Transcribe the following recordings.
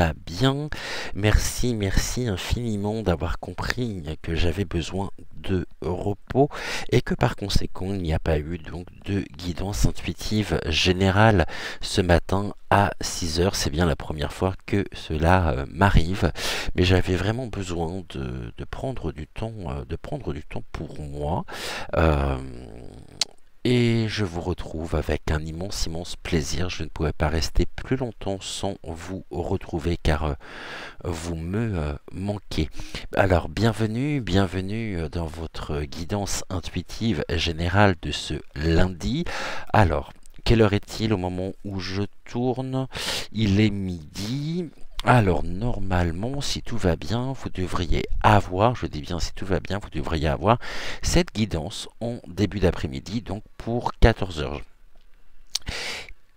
va bien. Merci, merci infiniment d'avoir compris que j'avais besoin de repos et que par conséquent il n'y a pas eu donc de guidance intuitive générale ce matin à 6 heures. C'est bien la première fois que cela m'arrive, mais j'avais vraiment besoin de prendre du temps, pour moi. Euh, et je vous retrouve avec un immense, immense plaisir. Je ne pouvais pas rester plus longtemps sans vous retrouver car vous me manquez. Alors, bienvenue, bienvenue dans votre guidance intuitive générale de ce lundi. Alors, quelle heure est-il au moment où je tourne? Il est midi. Alors, normalement, si tout va bien, vous devriez avoir, je dis bien si tout va bien, vous devriez avoir cette guidance en début d'après-midi, donc pour 14 heures.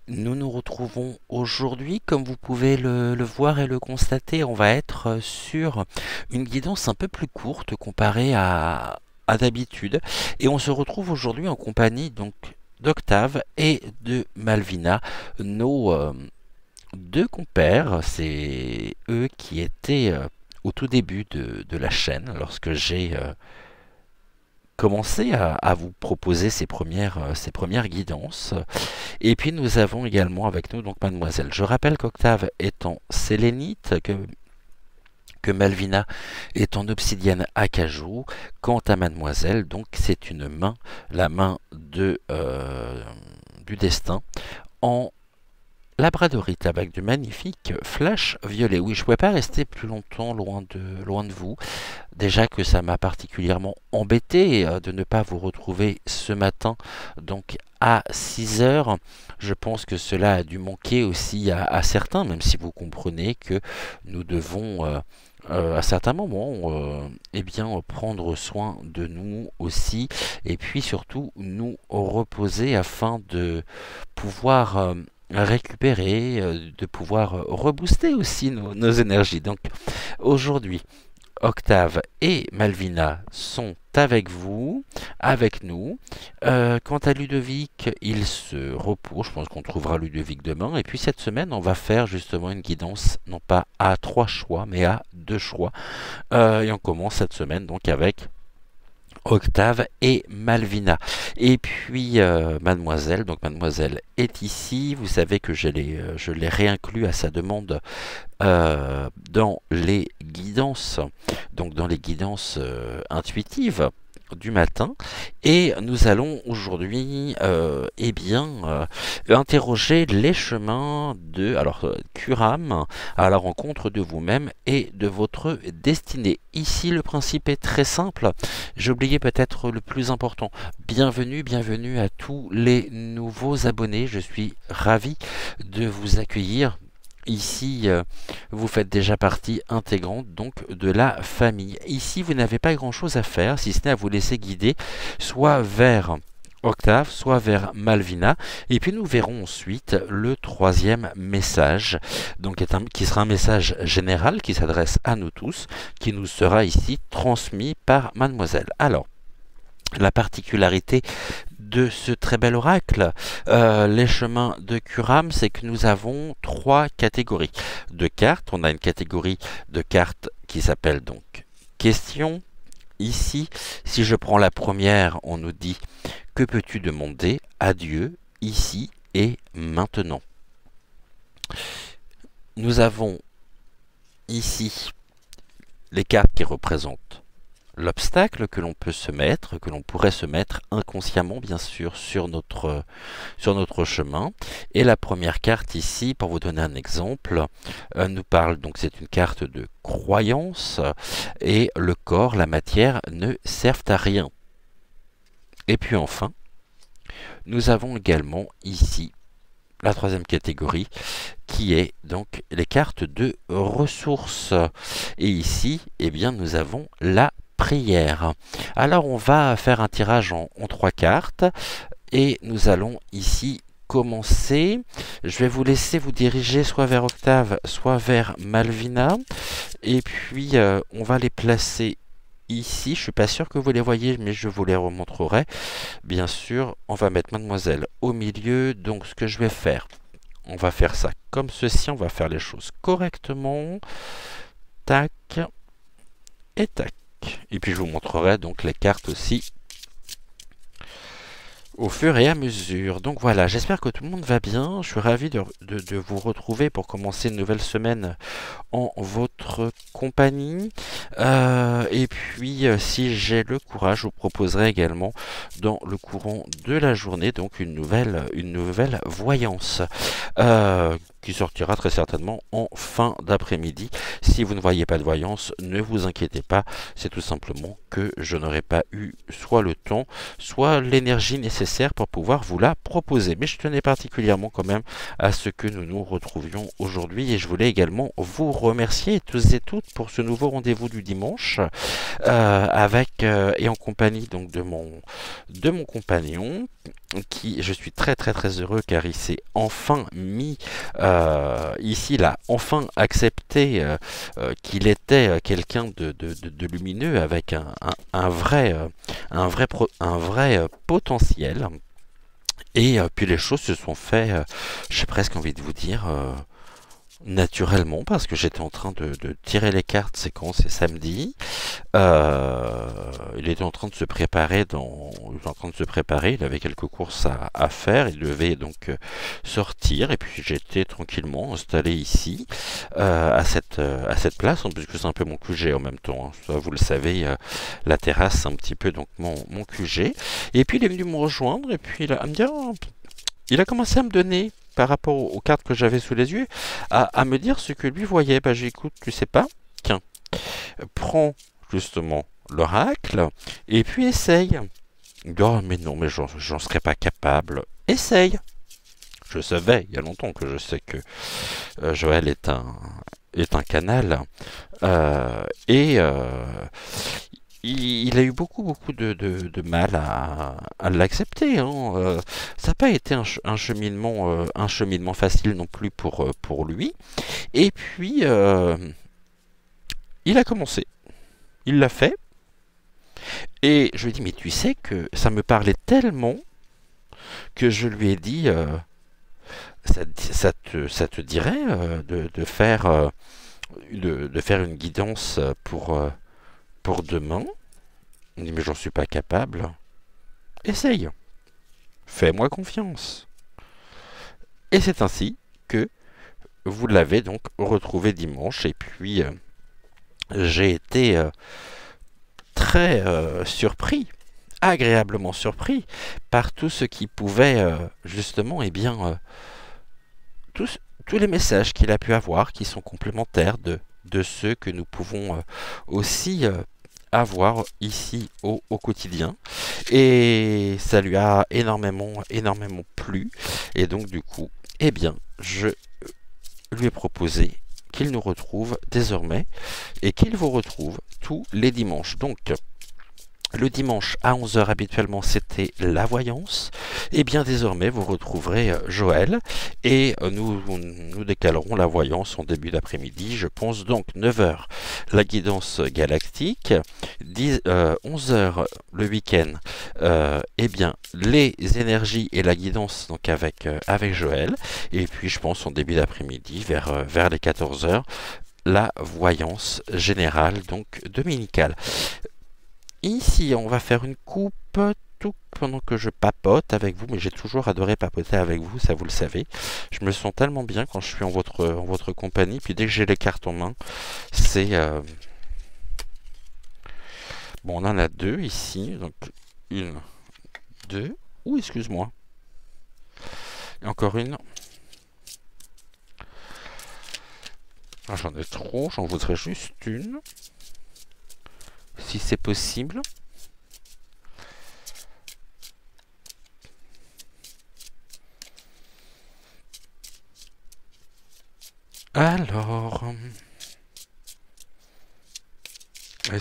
Nous nous retrouvons aujourd'hui, comme vous pouvez le voir et le constater, on va être sur une guidance un peu plus courte comparée à d'habitude. Et on se retrouve aujourd'hui en compagnie donc d'Octave et de Malvina, nos deux compères. C'est eux qui étaient au tout début de la chaîne, lorsque j'ai commencé à vous proposer ces premières guidances. Et puis nous avons également avec nous donc Mademoiselle. Je rappelle qu'Octave est en sélénite, que Malvina est en obsidienne acajou. Quant à Mademoiselle, donc c'est une main, la main du destin, en labradorite avec du magnifique flash violet. Oui, je ne pouvais pas rester plus longtemps loin de vous. Déjà que ça m'a particulièrement embêté de ne pas vous retrouver ce matin, donc à 6 heures. Je pense que cela a dû manquer aussi à certains, même si vous comprenez que nous devons à certains moments eh bien, prendre soin de nous aussi, et puis surtout nous reposer afin de pouvoir récupérer, de pouvoir rebooster aussi nos énergies. Donc aujourd'hui, Octave et Malvina sont avec vous, avec nous. Quant à Ludovic, il se repose. Je pense qu'on trouvera Ludovic demain. Et puis cette semaine, on va faire justement une guidance, non pas à 3 choix, mais à 2 choix. Et on commence cette semaine donc avec Octave et Malvina. Et puis Mademoiselle, donc Mademoiselle est ici. Vous savez que je l'ai réinclus à sa demande dans les guidances, donc dans les guidances intuitives du matin. Et nous allons aujourd'hui eh bien interroger les chemins de Curam à la rencontre de vous-même et de votre destinée. Ici le principe est très simple. J'ai oublié peut-être le plus important. Bienvenue, bienvenue à tous les nouveaux abonnés. Je suis ravi de vous accueillir. Ici, vous faites déjà partie intégrante donc de la famille. Ici, vous n'avez pas grand-chose à faire, si ce n'est à vous laisser guider, soit vers Octave, soit vers Malvina. Et puis nous verrons ensuite le troisième message, donc qui sera un message général qui s'adresse à nous tous, qui nous sera ici transmis par Mademoiselle. Alors, la particularité de ce très bel oracle, les chemins de Curam, c'est que nous avons 3 catégories de cartes. On a une catégorie de cartes qui s'appelle donc question. Ici, si je prends la première, on nous dit que peux-tu demander à Dieu ici et maintenant. Nous avons ici les cartes qui représentent l'obstacle que l'on peut se mettre, que l'on pourrait se mettre inconsciemment bien sûr sur notre chemin. Et la première carte ici, pour vous donner un exemple, nous parle, donc c'est une carte de croyance, et le corps, la matière ne servent à rien. Et puis enfin, nous avons également ici la troisième catégorie, qui est donc les cartes de ressources. Et ici, eh bien, nous avons la prière. Alors on va faire un tirage en 3 cartes et nous allons ici commencer. Je vais vous laisser vous diriger soit vers Octave, soit vers Malvina, et puis on va les placer ici. Je suis pas sûr que vous les voyez, mais je vous les remontrerai. Bien sûr, on va mettre Mademoiselle au milieu. Donc ce que je vais faire, on va faire ça comme ceci, on va faire les choses correctement. Tac et tac. Et puis je vous montrerai donc les cartes aussi au fur et à mesure. Donc voilà, j'espère que tout le monde va bien. Je suis ravi de vous retrouver pour commencer une nouvelle semaine en votre compagnie. Et puis, si j'ai le courage, je vous proposerai également dans le courant de la journée donc une nouvelle voyance qui sortira très certainement en fin d'après-midi. Si vous ne voyez pas de voyance, ne vous inquiétez pas, c'est tout simplement que je n'aurai pas eu soit le temps, soit l'énergie nécessaire pour pouvoir vous la proposer. Mais je tenais particulièrement quand même à ce que nous nous retrouvions aujourd'hui et je voulais également vous remercier tous et toutes pour ce nouveau rendez-vous du dimanche avec et en compagnie donc de mon compagnon qui je suis très heureux car il s'est enfin mis ici, il a enfin accepté qu'il était quelqu'un de lumineux avec un vrai potentiel. Et puis les choses se sont fait, j'ai presque envie de vous dire, naturellement, parce que j'étais en train de tirer les cartes, c'est quand c'est samedi. Il était en train de se préparer il avait quelques courses à faire, il devait donc sortir, et puis j'étais tranquillement installé ici, à cette place, puisque c'est un peu mon QG en même temps, hein. Ça, vous le savez, la terrasse c'est un petit peu donc mon QG, et puis il est venu me rejoindre, et puis il a commencé à me donner par rapport aux cartes que j'avais sous les yeux, à me dire ce que lui voyait. Bah j'écoute, tu sais pas, tiens, prends justement l'oracle et puis essaye. Oh mais non, mais j'en serais pas capable. Essaye. Je savais, il y a longtemps que je sais que Joël est un canal. Et il a eu beaucoup de mal à l'accepter, hein. Ça n'a pas été un cheminement facile non plus pour lui. Et puis, il a commencé. Il l'a fait. Et je lui ai dit, mais tu sais que ça me parlait tellement que je lui ai dit, ça te dirait de faire une guidance pour demain. Il me dit, mais j'en suis pas capable. Essaye. Fais-moi confiance. Et c'est ainsi que vous l'avez donc retrouvé dimanche. Et puis, j'ai été très surpris, agréablement surpris, par tout ce qui pouvait, justement, eh bien, tous les messages qu'il a pu avoir, qui sont complémentaires de ceux que nous pouvons aussi avoir ici au quotidien. Et ça lui a énormément plu. Et donc, du coup, eh bien, je lui ai proposé qu'il nous retrouve désormais et qu'il vous retrouve tous les dimanches. Donc, le dimanche à 11 h habituellement c'était la voyance. Et bien désormais vous retrouverez Joël et nous décalerons la voyance en début d'après-midi. Je pense donc 9 h la guidance galactique, 11 h le week-end, et bien les énergies et la guidance donc avec Joël. Et puis je pense en début d'après-midi vers les 14 h la voyance générale donc dominicale. Ici, on va faire une coupe tout pendant que je papote avec vous, mais j'ai toujours adoré papoter avec vous, ça vous le savez. Je me sens tellement bien quand je suis en votre compagnie, puis dès que j'ai les cartes en main, c'est... Bon, on en a deux ici, donc une, deux, ou excuse-moi, et encore une. Ah, j'en ai trop, j'en voudrais juste une. Si c'est possible. Alors... il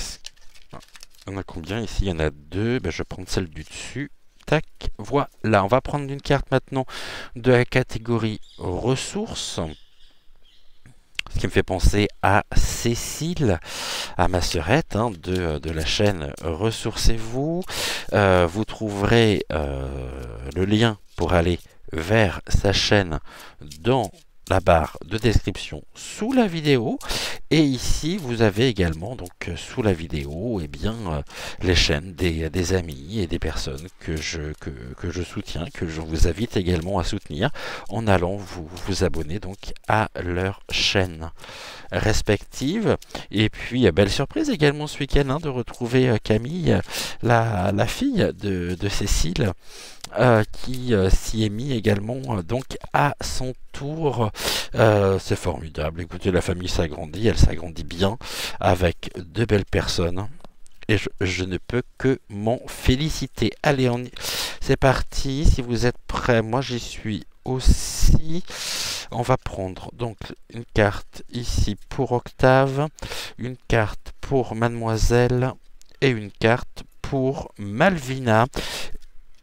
y en a combien ici? Il y en a deux. Ben, je vais prendre celle du dessus. Tac, voilà. On va prendre une carte maintenant de la catégorie ressources. Ce qui me fait penser à Cécile, à ma sœurette de la chaîne Ressourcez-vous. Vous trouverez le lien pour aller vers sa chaîne dans la barre de description sous la vidéo. Et ici, vous avez également, donc sous la vidéo, eh bien, les chaînes des amis et des personnes que je soutiens, que je vous invite également à soutenir en allant vous abonner donc à leur chaîne respectives. Et puis, belle surprise également ce week-end de retrouver Camille, la fille de Cécile, qui s'y est mis également donc à son tour. C'est formidable. Écoutez, la famille s'agrandit, elle s'agrandit bien avec de belles personnes. Et je ne peux que m'en féliciter. Allez, c'est parti. Si vous êtes prêts, moi j'y suis aussi. On va prendre donc une carte ici pour Octave, une carte pour Mademoiselle et une carte pour Malvina.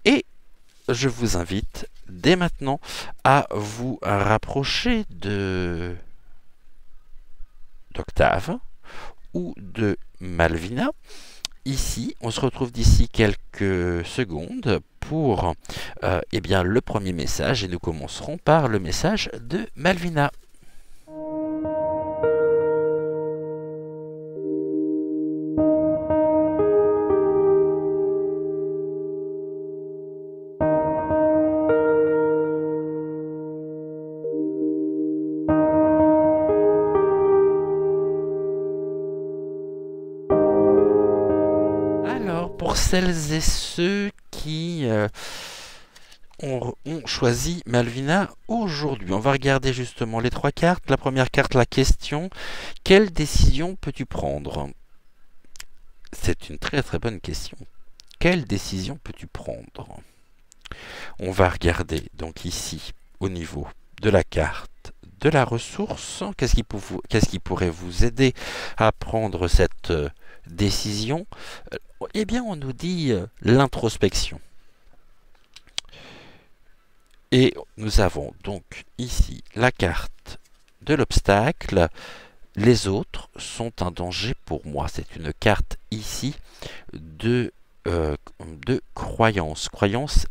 Et je vous invite dès maintenant à vous rapprocher d'Octave ou de Malvina. Ici, on se retrouve d'ici quelques secondes pour eh bien, le premier message et nous commencerons par le message de Malvina. Pour celles et ceux qui ont choisi Malvina aujourd'hui, on va regarder justement les trois cartes. La première carte, la question: quelle décision peux-tu prendre? C'est une très très bonne question. Quelle décision peux-tu prendre? On va regarder donc ici au niveau de la carte de la ressource. Qu'est-ce qui pourrait vous aider à prendre cette décision? Eh bien, on nous dit l'introspection. Et nous avons donc ici la carte de l'obstacle. Les autres sont un danger pour moi. C'est une carte ici de croyance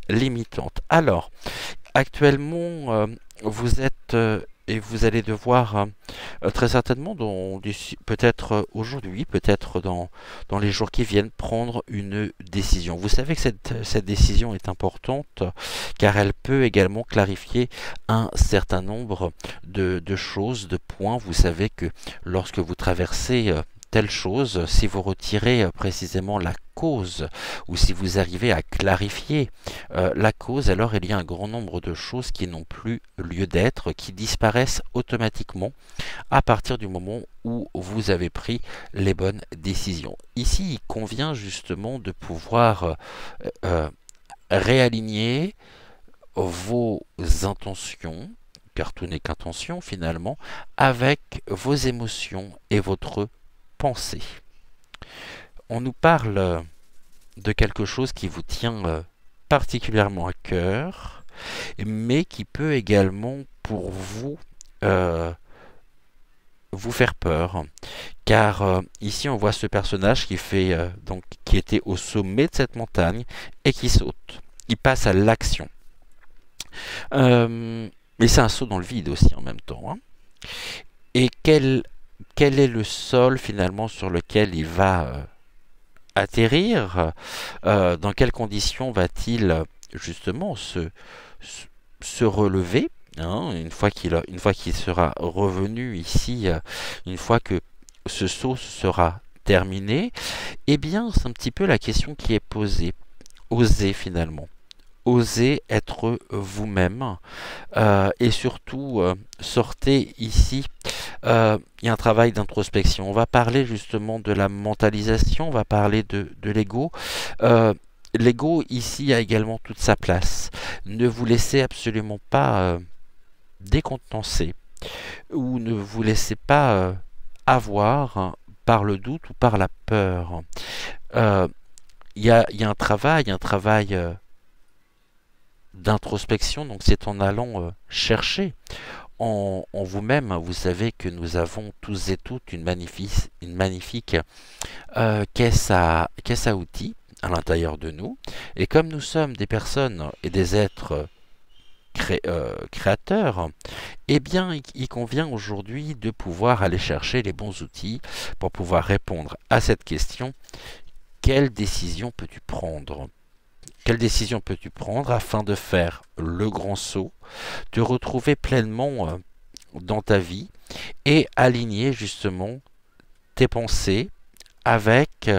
limitante. Alors, actuellement, vous êtes et vous allez devoir très certainement, peut-être aujourd'hui, peut-être dans les jours qui viennent, prendre une décision. Vous savez que cette décision est importante car elle peut également clarifier un certain nombre de choses, de points. Vous savez que lorsque vous traversez telle chose, si vous retirez précisément la cause, ou si vous arrivez à clarifier la cause, alors il y a un grand nombre de choses qui n'ont plus lieu d'être, qui disparaissent automatiquement à partir du moment où vous avez pris les bonnes décisions. Ici, il convient justement de pouvoir réaligner vos intentions, car tout n'est qu'intention finalement, avec vos émotions et votre pensée. On nous parle de quelque chose qui vous tient particulièrement à cœur, mais qui peut également pour vous vous faire peur, car ici on voit ce personnage qui était au sommet de cette montagne et qui saute. Il passe à l'action. Mais c'est un saut dans le vide aussi en même temps. Et quel est le sol finalement sur lequel il va atterrir? Dans quelles conditions va-t-il justement se relever une fois qu'il sera revenu ici, une fois que ce saut sera terminé? Eh bien, c'est un petit peu la question qui est posée. Osez finalement. Osez être vous-même et surtout sortez ici. Il y a un travail d'introspection. On va parler justement de la mentalisation, on va parler de l'ego. L'ego ici a également toute sa place. Ne vous laissez absolument pas décontenancer ou ne vous laissez pas avoir par le doute ou par la peur. Il y a un travail d'introspection, donc c'est en allant chercher en vous-même. Vous savez que nous avons tous et toutes une magnifique caisse à outils à l'intérieur de nous, et comme nous sommes des personnes et des êtres créateur, eh bien, il convient aujourd'hui de pouvoir aller chercher les bons outils pour pouvoir répondre à cette question. Quelle décision peux-tu prendre? Quelle décision peux-tu prendre afin de faire le grand saut, te retrouver pleinement dans ta vie et aligner justement tes pensées avec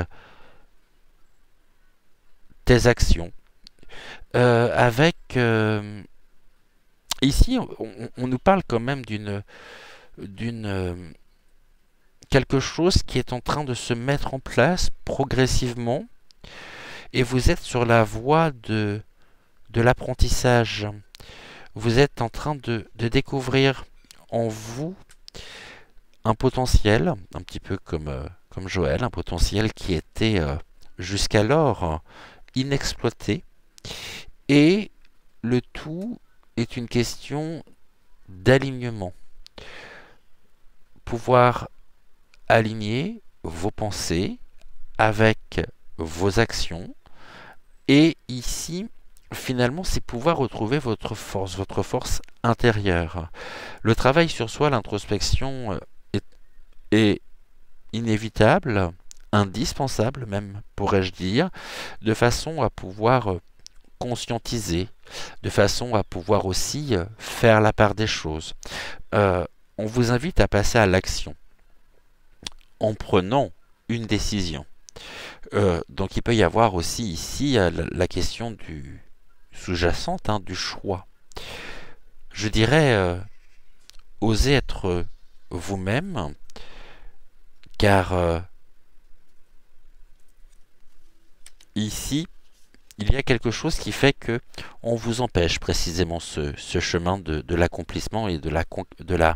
tes actions, avec ici on nous parle quand même d'une quelque chose qui est en train de se mettre en place progressivement, et vous êtes sur la voie de l'apprentissage. Vous êtes en train de découvrir en vous un potentiel, un petit peu comme Joël, un potentiel qui était jusqu'alors inexploité. Et le tout est une question d'alignement. Pouvoir aligner vos pensées avec vos actions. Et ici, finalement, c'est pouvoir retrouver votre force intérieure. Le travail sur soi, l'introspection est inévitable, indispensable même, pourrais-je dire, de façon à pouvoir conscientiser, de façon à pouvoir aussi faire la part des choses. On vous invite à passer à l'action en prenant une décision. Donc il peut y avoir aussi ici la question sous-jacente, hein, du choix. Je dirais, osez être vous-même, car ici, il y a quelque chose qui fait que on vous empêche précisément ce chemin de l'accomplissement et de la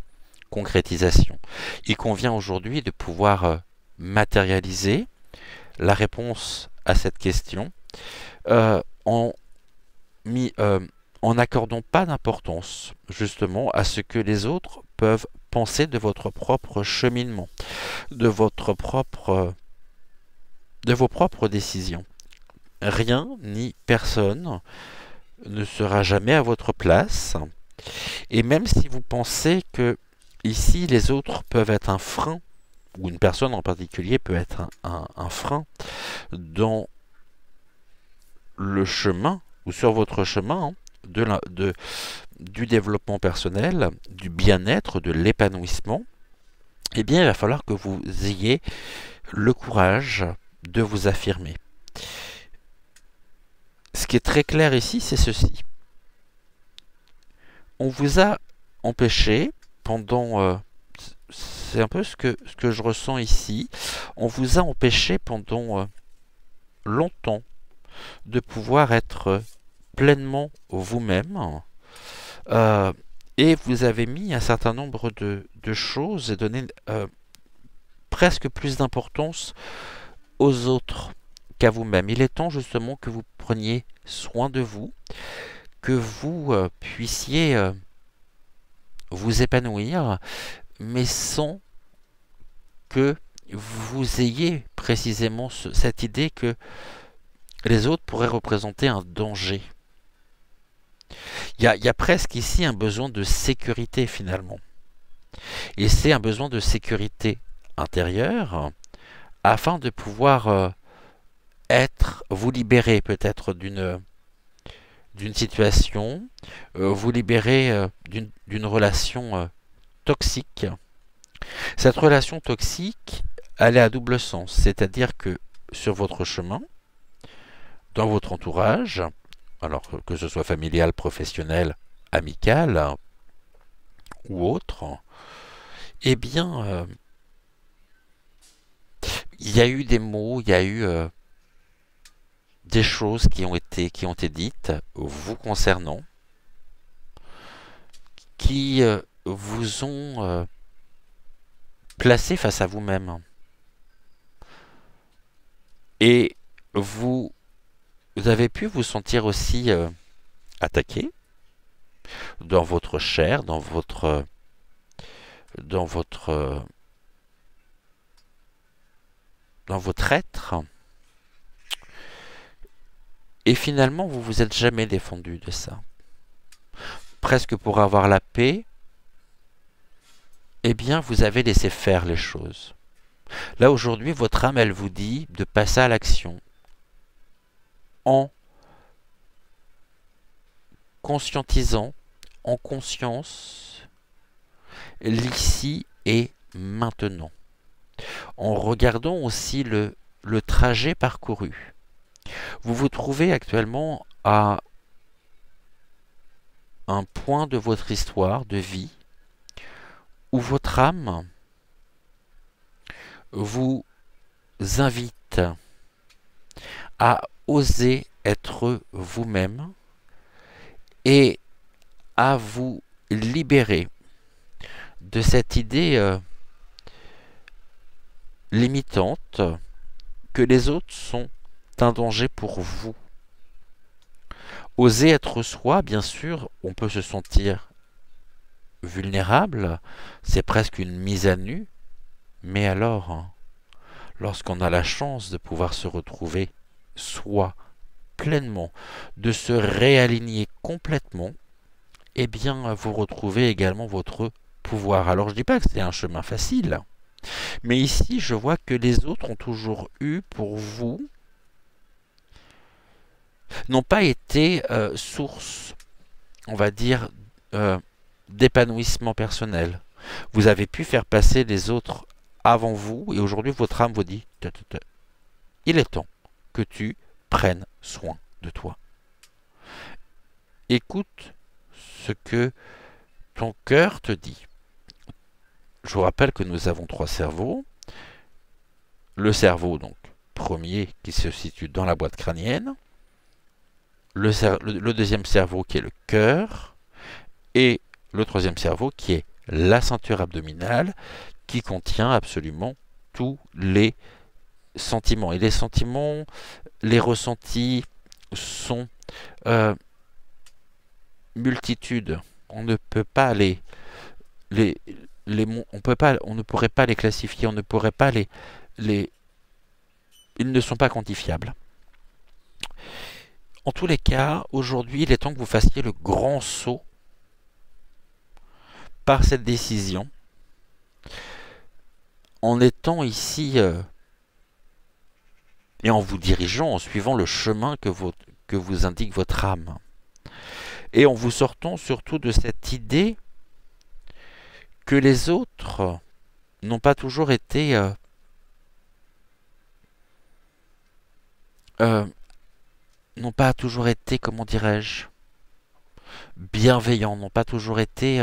concrétisation. Il convient aujourd'hui de pouvoir matérialiser la réponse à cette question euh, en, en n'accordant pas d'importance justement à ce que les autres peuvent penser de votre propre cheminement, de vos propres décisions. Rien ni personne ne sera jamais à votre place, et même si vous pensez que ici les autres peuvent être un frein, ou une personne en particulier peut être un frein dans le chemin, ou sur votre chemin, hein, du développement personnel, du bien-être, de l'épanouissement, eh bien il va falloir que vous ayez le courage de vous affirmer. Ce qui est très clair ici, c'est ceci. On vous a empêché pendant... c'est un peu ce que je ressens ici. On vous a empêché pendant longtemps de pouvoir être pleinement vous-même. Et vous avez mis un certain nombre de choses et donné presque plus d'importance aux autres qu'à vous-même. Il est temps justement que vous preniez soin de vous, que vous puissiez vous épanouir, mais sans que vous ayez précisément cette idée que les autres pourraient représenter un danger. Il y a presque ici un besoin de sécurité finalement. Et c'est un besoin de sécurité intérieure afin de pouvoir vous libérer peut-être d'une situation, vous libérer d'une relation toxique. Cette relation toxique, elle est à double sens, c'est-à-dire que sur votre chemin, dans votre entourage, alors que ce soit familial, professionnel, amical ou autre, eh bien, il y a eu des mots, il y a eu des choses qui ont été dites vous concernant, qui vous ont placé face à vous-même. Et vous avez pu vous sentir aussi attaqué dans votre chair, dans votre être. Et finalement, vous vous êtes jamais défendu de ça. presque pour avoir la paix, eh bien, vous avez laissé faire les choses. Là, aujourd'hui, votre âme, elle vous dit de passer à l'action en conscientisant, en conscience, l'ici et maintenant. En regardant aussi le trajet parcouru. Vous vous trouvez actuellement à un point de votre histoire de vie où votre âme vous invite à oser être vous-même et à vous libérer de cette idée limitante que les autres sont un danger pour vous. Oser être soi, bien sûr, on peut se sentir vulnérable, c'est presque une mise à nu, mais alors, lorsqu'on a la chance de pouvoir se retrouver soi pleinement, de se réaligner complètement, eh bien, vous retrouvez également votre pouvoir. Alors, je ne dis pas que c'est un chemin facile, mais ici, je vois que les autres ont toujours eu pour vous, n'ont pas été source, on va dire, d'épanouissement personnel. Vous avez pu faire passer les autres avant vous, et aujourd'hui, votre âme vous dit, il est temps que tu prennes soin de toi. Écoute ce que ton cœur te dit. Je vous rappelle que nous avons 3 cerveaux. Le cerveau, donc, premier, qui se situe dans la boîte crânienne. Le deuxième cerveau, qui est le cœur. Et le troisième cerveau, qui est la ceinture abdominale, qui contient absolument tous les sentiments. Et les sentiments, les ressentis sont multitudes. On ne peut pas on ne pourrait pas les classifier, on ne pourrait pas ils ne sont pas quantifiables. En tous les cas, aujourd'hui, il est temps que vous fassiez le grand saut par cette décision, en étant ici et en vous dirigeant, en suivant le chemin que vous indique votre âme. Et en vous sortant surtout de cette idée que les autres n'ont pas toujours été comment dirais-je, bienveillants, n'ont pas toujours été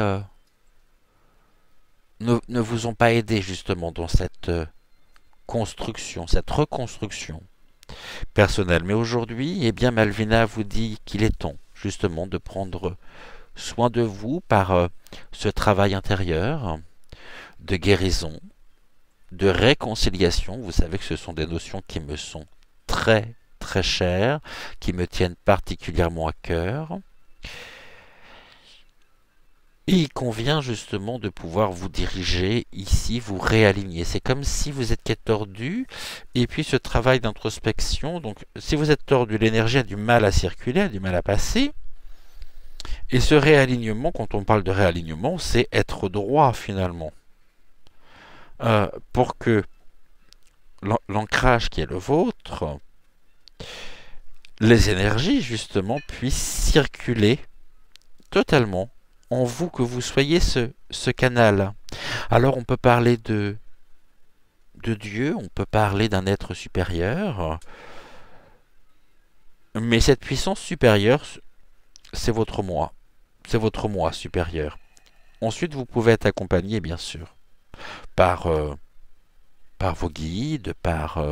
ne vous ont pas aidé justement dans cette construction, cette reconstruction personnelle. Mais aujourd'hui, eh bien, Malvina vous dit qu'il est temps justement de prendre soin de vous par ce travail intérieur de guérison, de réconciliation. Vous savez que ce sont des notions qui me sont très très chères, qui me tiennent particulièrement à cœur. Et il convient justement de pouvoir vous diriger ici, vous réaligner. C'est comme si vous étiez tordu, et puis ce travail d'introspection, donc si vous êtes tordu, l'énergie a du mal à circuler, a du mal à passer. Et ce réalignement, quand on parle de réalignement, c'est être droit finalement. Pour que l'ancrage qui est le vôtre, les énergies justement puissent circuler totalement en vous, que vous soyez ce canal. Alors on peut parler de Dieu, on peut parler d'un être supérieur, mais cette puissance supérieure, c'est votre moi. C'est votre moi supérieur. Ensuite, vous pouvez être accompagné, bien sûr, par vos guides, par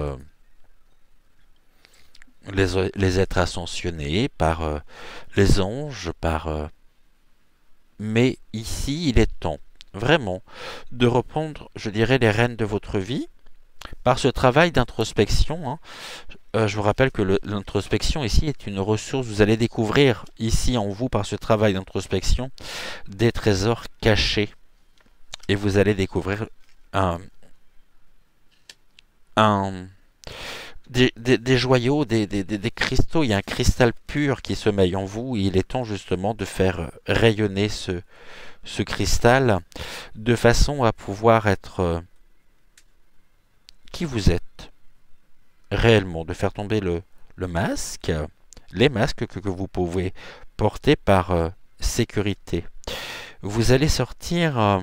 les êtres ascensionnés, par les anges, mais ici, il est temps, vraiment, de reprendre, je dirais, les rênes de votre vie par ce travail d'introspection. Je vous rappelle que l'introspection ici est une ressource. Vous allez découvrir ici en vous, par ce travail d'introspection, des trésors cachés. Et vous allez découvrir des joyaux, des cristaux. Il y a un cristal pur qui sommeille en vous. Et il est temps justement de faire rayonner ce cristal de façon à pouvoir être qui vous êtes réellement, de faire tomber le masque, les masques que vous pouvez porter par sécurité. Vous allez sortir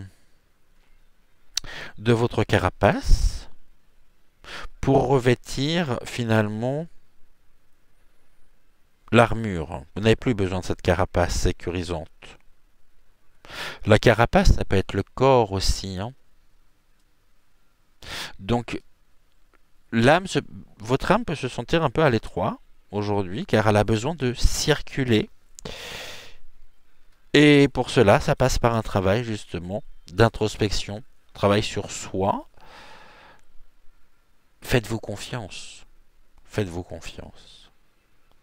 de votre carapace pour revêtir finalement l'armure. Vous n'avez plus besoin de cette carapace sécurisante. La carapace, ça peut être le corps aussi, hein. Donc, votre âme peut se sentir un peu à l'étroit aujourd'hui, car elle a besoin de circuler. Et pour cela, ça passe par un travail justement d'introspection, travail sur soi. Faites-vous confiance. Faites-vous confiance.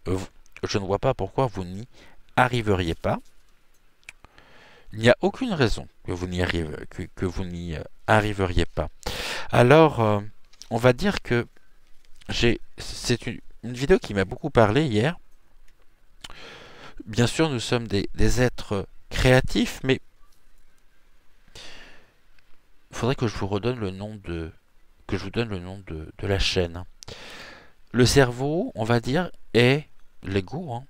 Je ne vois pas pourquoi vous n'y arriveriez pas. Il n'y a aucune raison que vous n'y arriveriez pas. Alors, on va dire que c'est une vidéo qui m'a beaucoup parlé hier. Bien sûr, nous sommes des êtres créatifs, mais il faudrait que je vous redonne le nom que je vous donne le nom de la chaîne. Le cerveau, on va dire, est l'ego, hein,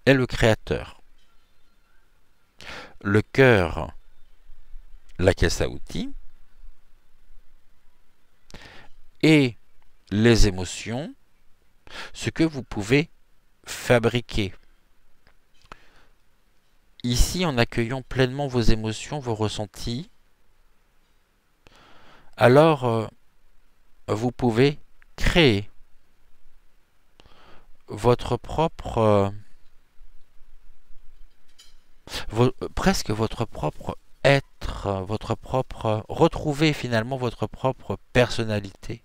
est le créateur. Le cœur, la caisse à outils, et les émotions, ce que vous pouvez fabriquer. Ici, en accueillant pleinement vos émotions, vos ressentis, alors vous pouvez créer votre propre, presque votre propre être, retrouver finalement votre propre personnalité.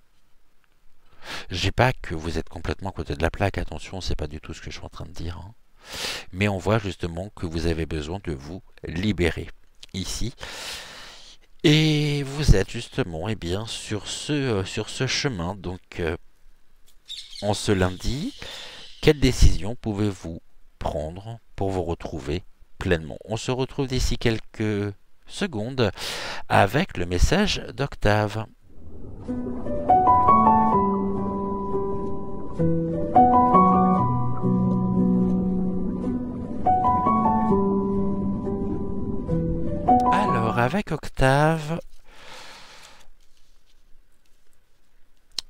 Je dis pas que vous êtes complètement à côté de la plaque, attention, c'est pas du tout ce que je suis en train de dire, hein. Mais on voit justement que vous avez besoin de vous libérer ici. Et vous êtes justement bien, sur ce chemin. Donc, en ce lundi, quelle décision pouvez-vous prendre pour vous retrouver pleinement? On se retrouve d'ici quelques secondes avec le message d'Octave. Alors, avec Octave,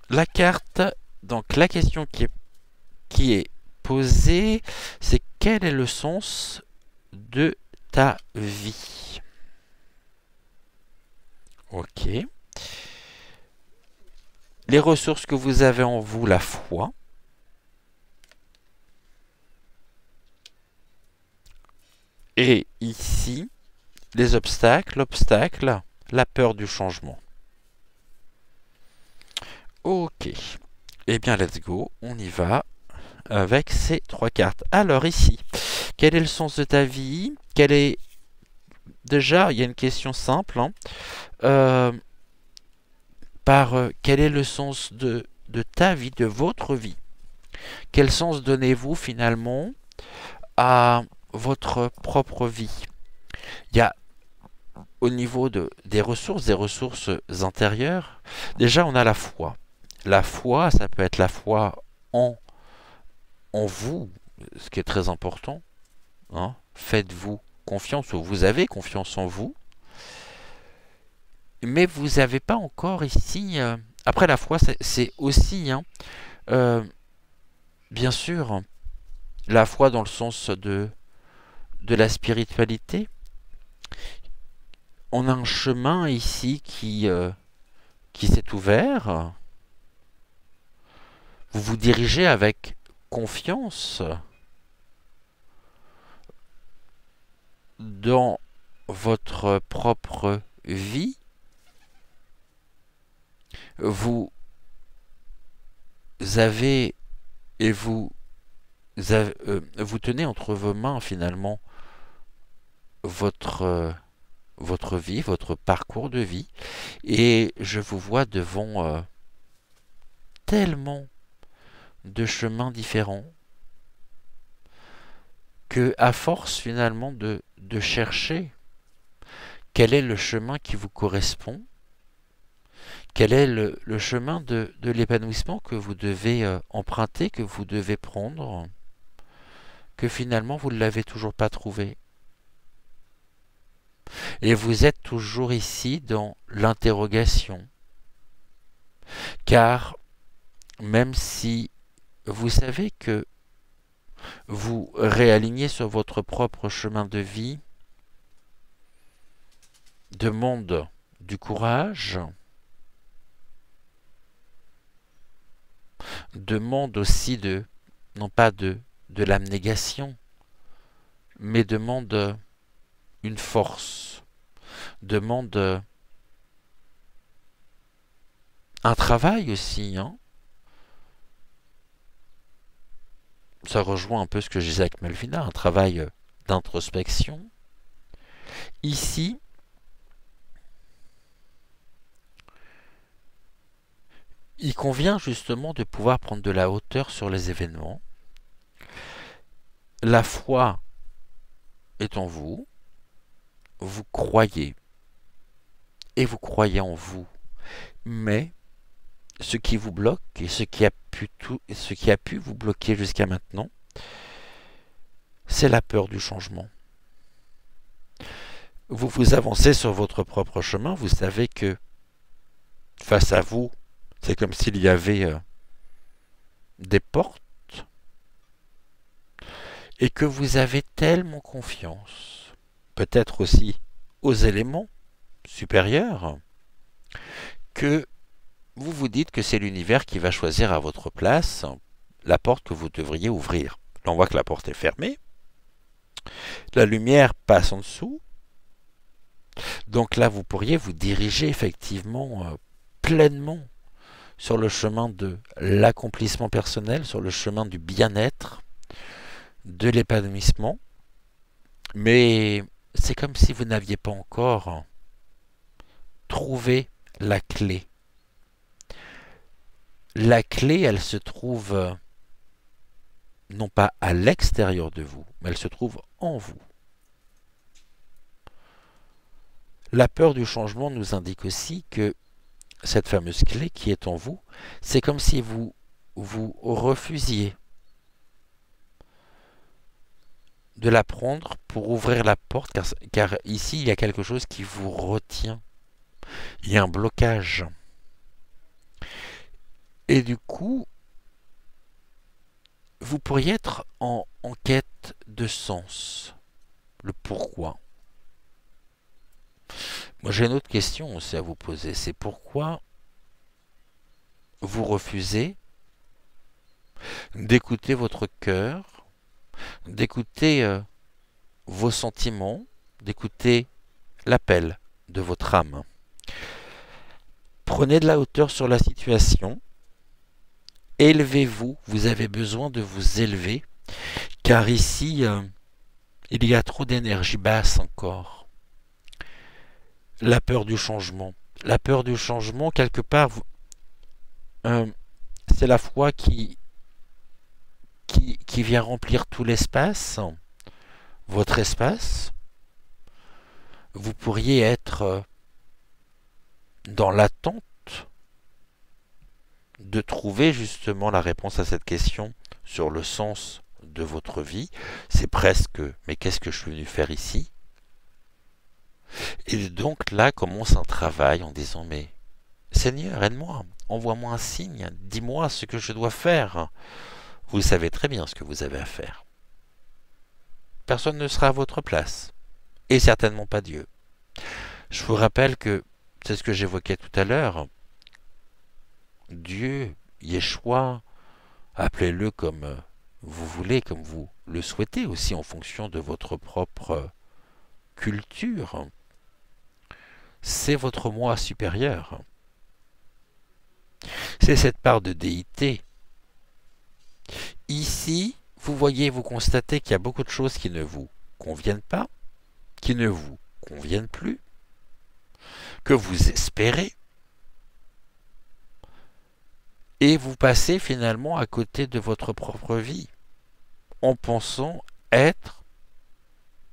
la carte, donc la question qui est posée, c'est quel est le sens de ta vie? Ok. Les ressources que vous avez en vous, la foi. Et ici, les obstacles, l'obstacle, la peur du changement. Ok. Eh bien, let's go. On y va avec ces trois cartes. Alors ici, quel est le sens de ta vie? Déjà, il y a une question simple, hein. Quel est le sens de ta vie, de votre vie? Quel sens donnez-vous finalement à votre propre vie? Il y a au niveau des ressources intérieures, déjà on a la foi. La foi, ça peut être la foi en vous, ce qui est très important, hein. Faites-vous confiance, ou vous avez confiance en vous, mais vous n'avez pas encore ici... après la foi, c'est aussi, hein, bien sûr, la foi dans le sens de la spiritualité. On a un chemin ici qui s'est ouvert. Vous vous dirigez avec confiance dans votre propre vie. Vous avez et vous tenez entre vos mains finalement votre vie, votre parcours de vie, et je vous vois devant tellement de chemins différents, que à force finalement de chercher quel est le chemin qui vous correspond, quel est le chemin de l'épanouissement que vous devez emprunter, que vous devez prendre, que finalement vous ne l'avez toujours pas trouvé. Et vous êtes toujours ici dans l'interrogation. Car même si vous savez que vous réalignez sur votre propre chemin de vie, demande du courage, demande aussi non pas de l'abnégation, mais demande une force, demande un travail aussi. Ça rejoint un peu ce que je disais avec Malvina, un travail d'introspection. Ici, il convient justement de pouvoir prendre de la hauteur sur les événements. La foi est en vous, vous croyez, et vous croyez en vous. Mais ce qui vous bloque et ce qui a pu vous bloquer jusqu'à maintenant, c'est la peur du changement. Vous avancez sur votre propre chemin, vous savez que face à vous, c'est comme s'il y avait des portes et que vous avez tellement confiance, peut-être aussi aux éléments supérieurs, que vous vous dites que c'est l'univers qui va choisir à votre place la porte que vous devriez ouvrir. Là, on voit que la porte est fermée. La lumière passe en dessous. Donc là, vous pourriez vous diriger effectivement pleinement sur le chemin de l'accomplissement personnel, sur le chemin du bien-être, de l'épanouissement. Mais c'est comme si vous n'aviez pas encore trouvé la clé. La clé, elle se trouve non pas à l'extérieur de vous, mais elle se trouve en vous. La peur du changement nous indique aussi que cette fameuse clé qui est en vous, c'est comme si vous refusiez de la prendre pour ouvrir la porte, car ici, il y a quelque chose qui vous retient. Il y a un blocage. Et du coup, vous pourriez être en quête de sens. Le pourquoi. Moi, j'ai une autre question aussi à vous poser. C'est pourquoi vous refusez d'écouter votre cœur, d'écouter vos sentiments, d'écouter l'appel de votre âme. Prenez de la hauteur sur la situation. Élevez-vous. Vous avez besoin de vous élever. Car ici, il y a trop d'énergie basse encore. La peur du changement. La peur du changement, quelque part, c'est la foi qui vient remplir tout l'espace, votre espace. Vous pourriez être dans l'attente de trouver justement la réponse à cette question sur le sens de votre vie. C'est presque, mais qu'est-ce que je suis venu faire ici? Et donc là commence un travail en disant, mais Seigneur, aide-moi, envoie-moi un signe, dis-moi ce que je dois faire. Vous savez très bien ce que vous avez à faire. Personne ne sera à votre place, et certainement pas Dieu. Je vous rappelle que, c'est ce que j'évoquais tout à l'heure, Dieu, Yeshua, appelez-le comme vous voulez, comme vous le souhaitez, aussi en fonction de votre propre culture, c'est votre moi supérieur. C'est cette part de déité. Ici, vous constatez qu'il y a beaucoup de choses qui ne vous conviennent pas, qui ne vous conviennent plus, que vous espérez. et vous passez finalement à côté de votre propre vie en pensant être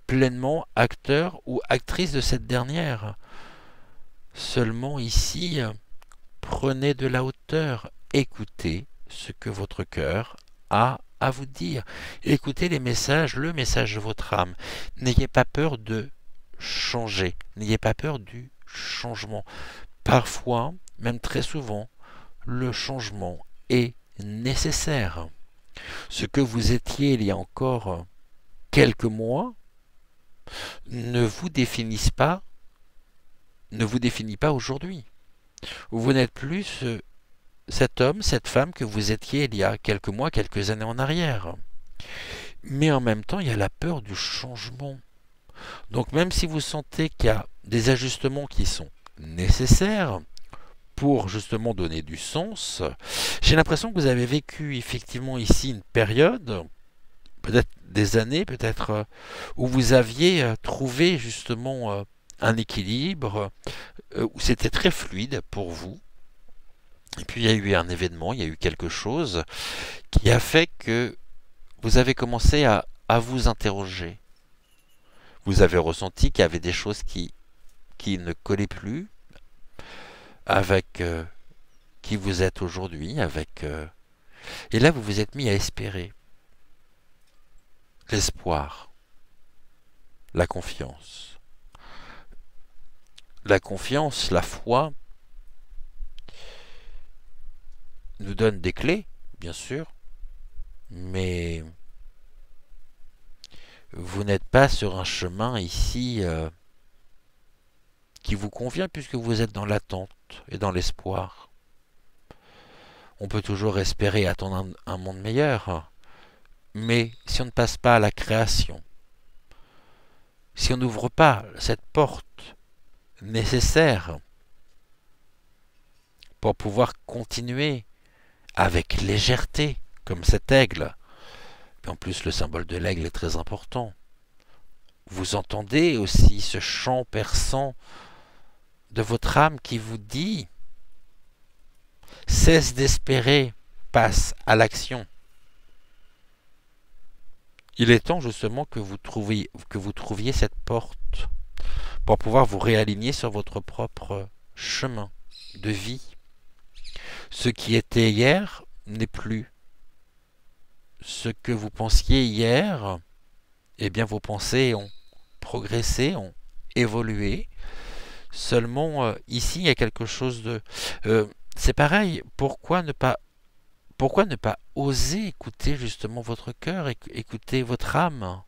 pleinement acteur ou actrice de cette dernière. Seulement ici, prenez de la hauteur, écoutez ce que votre cœur a à vous dire. Écoutez les messages, le message de votre âme. N'ayez pas peur de changer, n'ayez pas peur du changement. Parfois, même très souvent, le changement est nécessaire. Ce que vous étiez il y a encore quelques mois ne vous définissent pas, ne vous définit pas aujourd'hui. Vous n'êtes plus cet homme, cette femme que vous étiez il y a quelques mois, quelques années en arrière. Mais en même temps, il y a la peur du changement. Donc même si vous sentez qu'il y a des ajustements qui sont nécessaires pour justement donner du sens, j'ai l'impression que vous avez vécu effectivement ici une période, peut-être des années, peut-être où vous aviez trouvé justement un équilibre, où c'était très fluide pour vous. Et puis il y a eu un événement, il y a eu quelque chose qui a fait que vous avez commencé à vous interroger. Vous avez ressenti qu'il y avait des choses qui ne collaient plus avec qui vous êtes aujourd'hui, et là vous vous êtes mis à espérer. L'espoir, la confiance. La confiance, la foi nous donne des clés, bien sûr, mais vous n'êtes pas sur un chemin ici qui vous convient puisque vous êtes dans l'attente et dans l'espoir. On peut toujours espérer attendre un monde meilleur, mais si on ne passe pas à la création, si on n'ouvre pas cette porte nécessaire pour pouvoir continuer avec légèreté, comme cet aigle, et en plus le symbole de l'aigle est très important, vous entendez aussi ce chant perçant de votre âme qui vous dit « Cesse d'espérer, passe à l'action ». Il est temps justement que vous trouviez cette porte pour pouvoir vous réaligner sur votre propre chemin de vie. Ce qui était hier n'est plus. Ce que vous pensiez hier, eh bien vos pensées ont progressé, ont évolué. Seulement ici il y a quelque chose de... c'est pareil, pourquoi ne pas oser écouter justement votre cœur, écouter votre âme?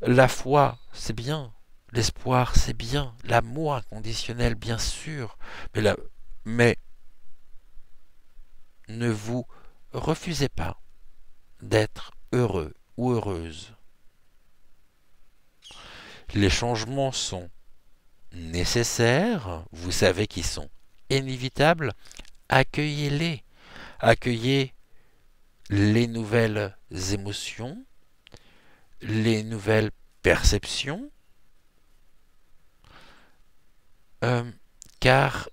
La foi, c'est bien. L'espoir, c'est bien. L'amour inconditionnel, bien sûr. Mais ne vous refusez pas d'être heureux ou heureuse. Les changements sont nécessaires, vous savez qu'ils sont inévitables, accueillez-les. Accueillez les nouvelles émotions, les nouvelles perceptions, car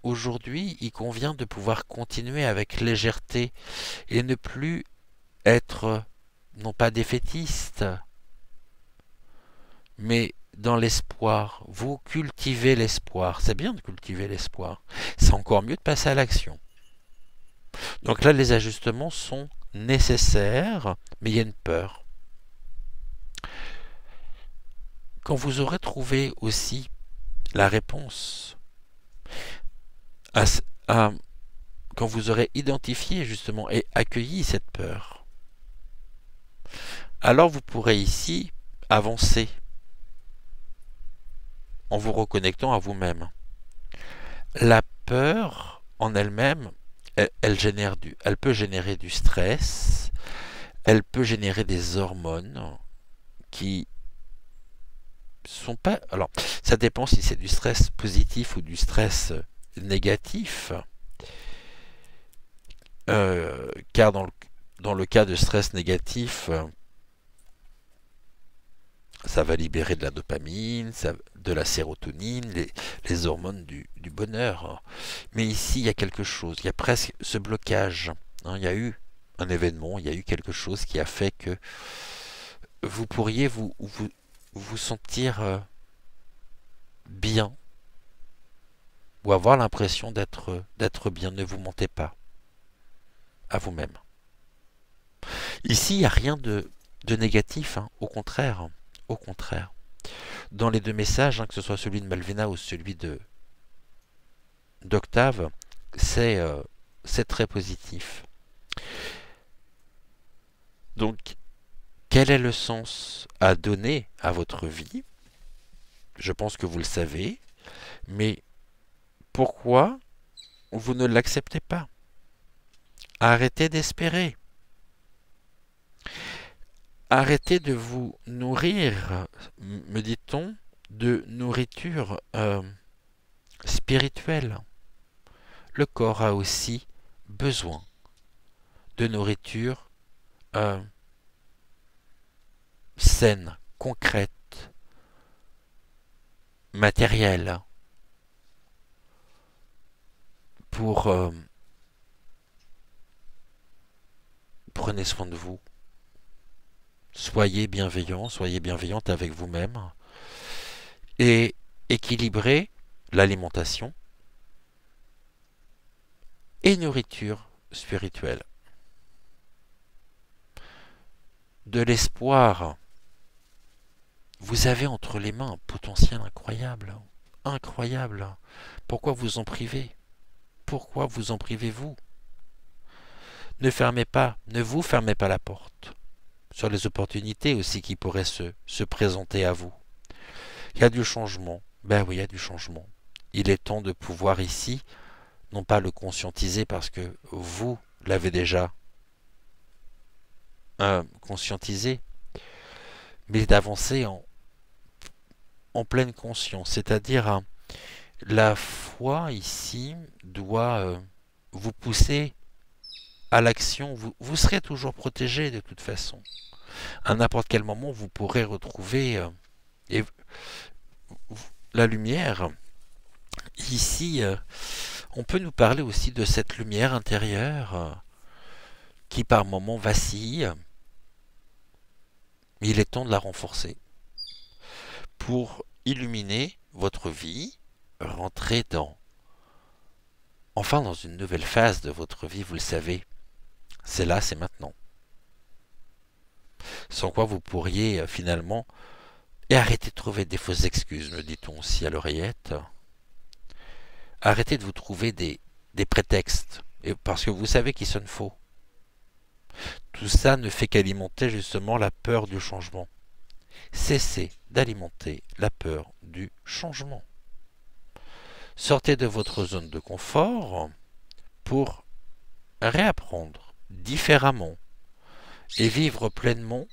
aujourd'hui, il convient de pouvoir continuer avec légèreté et ne plus être, non pas défaitiste, mais dans l'espoir. Vous cultivez l'espoir. C'est bien de cultiver l'espoir. C'est encore mieux de passer à l'action. Donc là, les ajustements sont nécessaires, mais il y a une peur. Quand vous aurez trouvé aussi la réponse, quand vous aurez identifié justement et accueilli cette peur, alors vous pourrez ici avancer en vous reconnectant à vous-même. La peur en elle-même, elle peut générer du stress, elle peut générer des hormones qui sont pas... Alors, ça dépend si c'est du stress positif ou du stress négatif, car dans le cas de stress négatif, ça va libérer de la dopamine, de la sérotonine, les hormones du bonheur. Mais ici, il y a quelque chose, il y a presque ce blocage. Hein, il y a eu un événement, il y a eu quelque chose qui a fait que vous pourriez vous sentir bien ou avoir l'impression d'être bien. Ne vous mentez pas à vous-même. Ici, il n'y a rien de négatif, hein, au contraire. Au contraire. Dans les deux messages, hein, que ce soit celui de Malvina ou celui d'Octave, c'est très positif. Donc, quel est le sens à donner à votre vie? Je pense que vous le savez, mais pourquoi vous ne l'acceptez pas? Arrêtez d'espérer. Arrêtez de vous nourrir, me dit-on, de nourriture spirituelle. Le corps a aussi besoin de nourriture saine, concrète, matérielle, pour prenez soin de vous. Soyez bienveillant, soyez bienveillante avec vous-même et équilibrez l'alimentation et nourriture spirituelle. De l'espoir. Vous avez entre les mains un potentiel incroyable. Incroyable. Pourquoi vous en privez? Pourquoi vous en privez-vous? Ne vous fermez pas la porte sur les opportunités aussi qui pourraient se présenter à vous. Il y a du changement. Ben oui, il y a du changement. Il est temps de pouvoir ici, non pas le conscientiser parce que vous l'avez déjà conscientisé, mais d'avancer en pleine conscience. C'est-à-dire, la foi ici doit vous pousser à l'action. Vous serez toujours protégé de toute façon. À n'importe quel moment, vous pourrez retrouver la lumière. Ici, on peut nous parler aussi de cette lumière intérieure qui par moments vacille. Il est temps de la renforcer pour illuminer votre vie, rentrer enfin dans une nouvelle phase de votre vie, vous le savez. C'est là, c'est maintenant. Sans quoi vous pourriez finalement... Et arrêtez de trouver des fausses excuses, me dit-on aussi à l'oreillette. Arrêtez de vous trouver des prétextes, parce que vous savez qu'ils sonnent faux. Tout ça ne fait qu'alimenter justement la peur du changement. Cessez d'alimenter la peur du changement. Sortez de votre zone de confort pour réapprendre différemment et vivre pleinement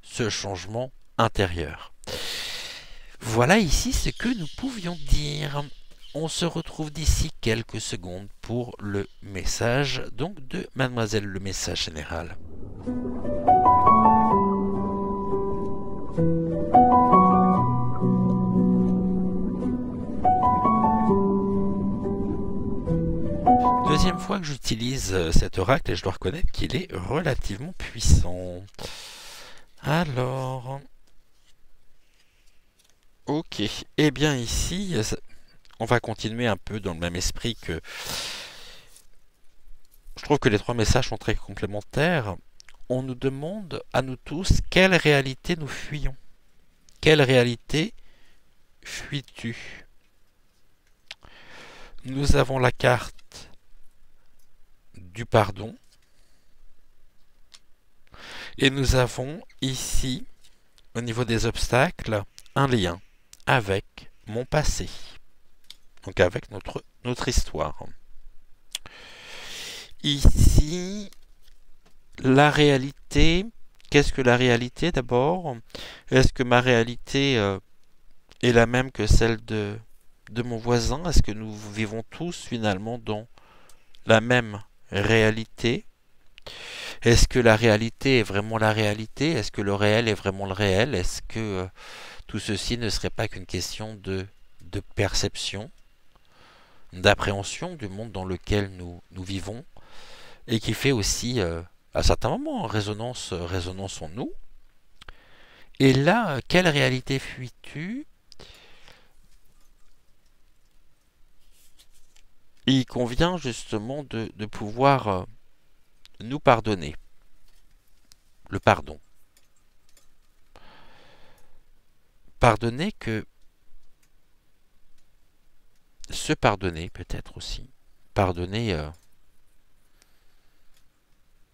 ce changement intérieur. Voilà ici ce que nous pouvions dire. On se retrouve d'ici quelques secondes pour le message donc de Mademoiselle, le message général. Deuxième fois que j'utilise cet oracle et je dois reconnaître qu'il est relativement puissant. Alors... Ok, et bien ici, on va continuer un peu dans le même esprit que... Je trouve que les trois messages sont très complémentaires. On nous demande à nous tous quelle réalité nous fuyons. Quelle réalité fuis-tu? Nous avons la carte du pardon. Et nous avons ici, au niveau des obstacles, un lien avec mon passé. Donc avec notre histoire. Ici, la réalité. Qu'est-ce que la réalité d'abord? Est-ce que ma réalité est la même que celle de mon voisin? Est-ce que nous vivons tous finalement dans la même réalité? Est-ce que la réalité est vraiment la réalité? Est-ce que le réel est vraiment le réel? Est-ce que tout ceci ne serait pas qu'une question de perception, d'appréhension du monde dans lequel nous vivons, et qui fait aussi, à certains moments, résonance en nous. Et là, quelle réalité fuis-tu? Il convient justement de pouvoir nous pardonner. Le pardon. Pardonner que... Se pardonner peut-être aussi. Pardonner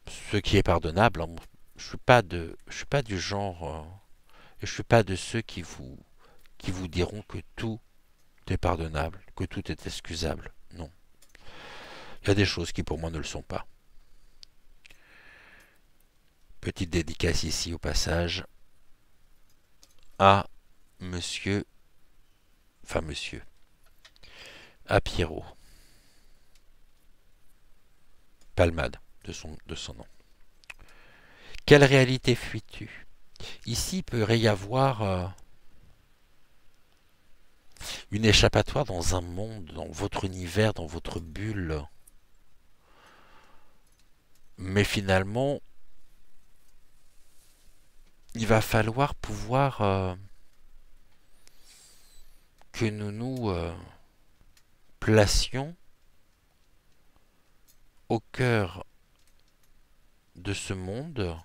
ce qui est pardonnable. Hein. Je suis pas du genre... et je suis pas de ceux qui vous diront que tout est pardonnable, que tout est excusable. Non. Il y a des choses qui pour moi ne le sont pas. Petite dédicace ici au passage à monsieur, à Pierrot. Palmade de son nom. Quelle réalité fuis-tu? Ici, il peut y avoir une échappatoire dans un monde, dans votre univers, dans votre bulle. Mais finalement, il va falloir pouvoir que nous nous placions au cœur de ce monde,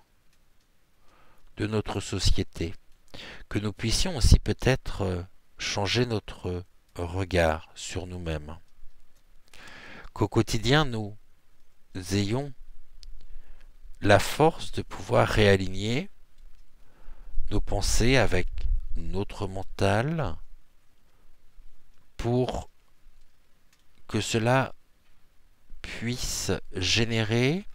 de notre société, que nous puissions aussi peut-être changer notre regard sur nous-mêmes, qu'au quotidien nous ayons la force de pouvoir réaligner nos pensées avec notre mental pour que cela puisse générer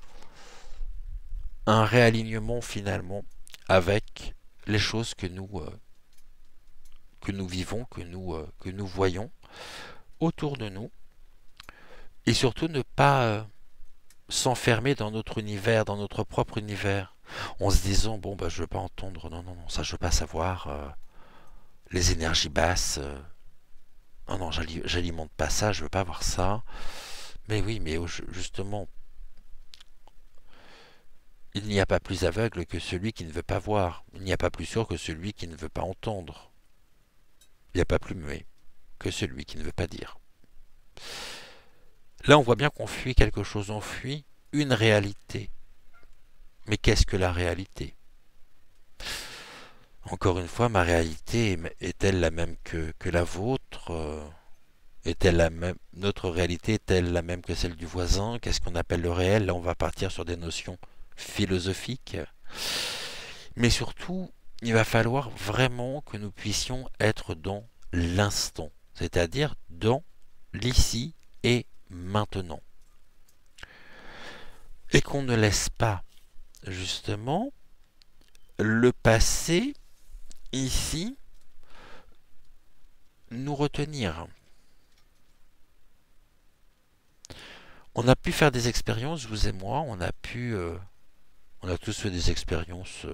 un réalignement finalement avec les choses que nous vivons, que nous voyons autour de nous, et surtout ne pas s'enfermer dans notre univers, dans notre propre univers, en se disant bon bah je veux pas entendre, non, ça je veux pas savoir, les énergies basses, non, j'alimente pas ça, je veux pas voir ça. Mais oui, mais justement, il n'y a pas plus aveugle que celui qui ne veut pas voir. Il n'y a pas plus sourd que celui qui ne veut pas entendre. Il n'y a pas plus muet que celui qui ne veut pas dire. Là, on voit bien qu'on fuit quelque chose, on fuit une réalité. Mais qu'est-ce que la réalité? Encore une fois, ma réalité est-elle la même que la vôtre? Est-elle la même? Notre réalité est-elle la même que celle du voisin? Qu'est-ce qu'on appelle le réel? Là, on va partir sur des notions philosophiques. Mais surtout, il va falloir vraiment que nous puissions être dans l'instant, c'est-à-dire dans l'ici et maintenant. Et qu'on ne laisse pas, justement, le passé, ici, nous retenir. On a pu faire des expériences, vous et moi, on a tous fait des expériences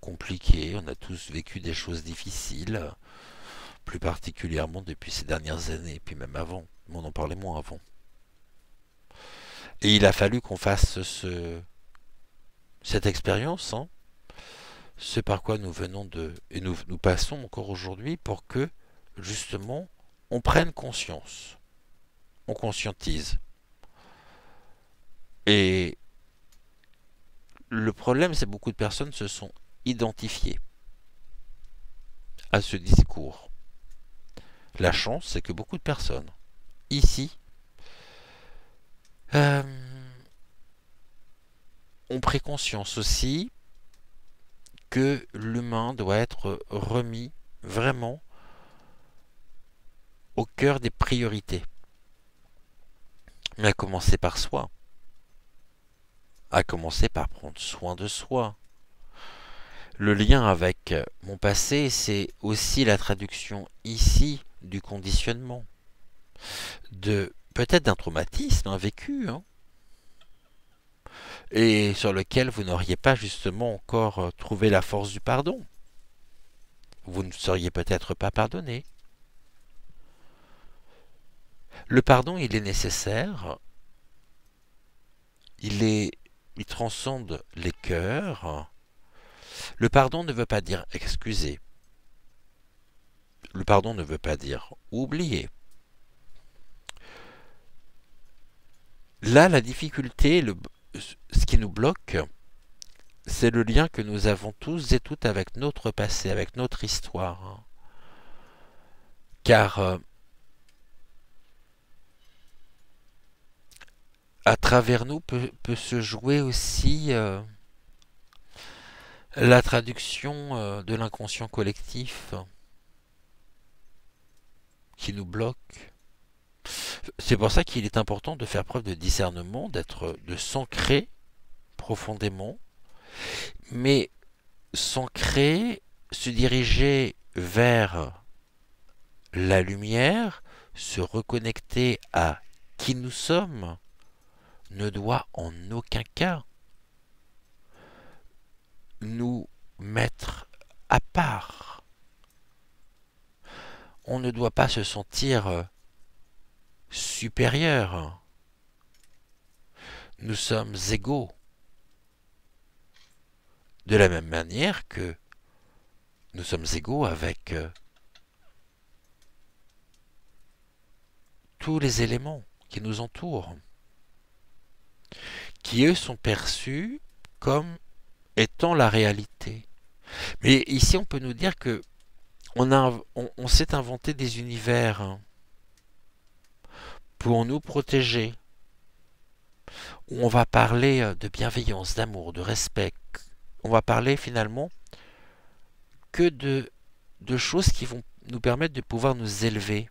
compliquées, on a tous vécu des choses difficiles, plus particulièrement depuis ces dernières années, et puis même avant, mais on en parlait moins avant. Et il a fallu qu'on fasse cette expérience, hein, ce par quoi nous venons et nous passons encore aujourd'hui pour que, justement, on prenne conscience, on conscientise. Et le problème, c'est que beaucoup de personnes se sont identifiées à ce discours. La chance, c'est que beaucoup de personnes, ici, ont pris conscience aussi que l'humain doit être remis vraiment au cœur des priorités. Mais à commencer par soi. À commencer par prendre soin de soi. Le lien avec mon passé, c'est aussi la traduction ici du conditionnement. Peut-être d'un traumatisme vécu, hein, et sur lequel vous n'auriez pas justement encore trouvé la force du pardon. vous ne seriez peut-être pas pardonné. Le pardon, il est nécessaire, il transcende les cœurs. Le pardon ne veut pas dire excuser. Le pardon ne veut pas dire oublier. Là, la difficulté, ce qui nous bloque, c'est le lien que nous avons tous et toutes avec notre passé, avec notre histoire. Car à travers nous peut se jouer aussi la traduction de l'inconscient collectif qui nous bloque. C'est pour ça qu'il est important de faire preuve de discernement, de s'ancrer profondément, mais s'ancrer, se diriger vers la lumière, se reconnecter à qui nous sommes, ne doit en aucun cas nous mettre à part. On ne doit pas se sentir supérieur. Nous sommes égaux. De la même manière que nous sommes égaux avec tous les éléments qui nous entourent, qui eux sont perçus comme étant la réalité. Mais ici on peut nous dire que on s'est inventé des univers pour nous protéger, où on va parler de bienveillance, d'amour, de respect. On va parler finalement que de choses qui vont nous permettre de pouvoir nous élever.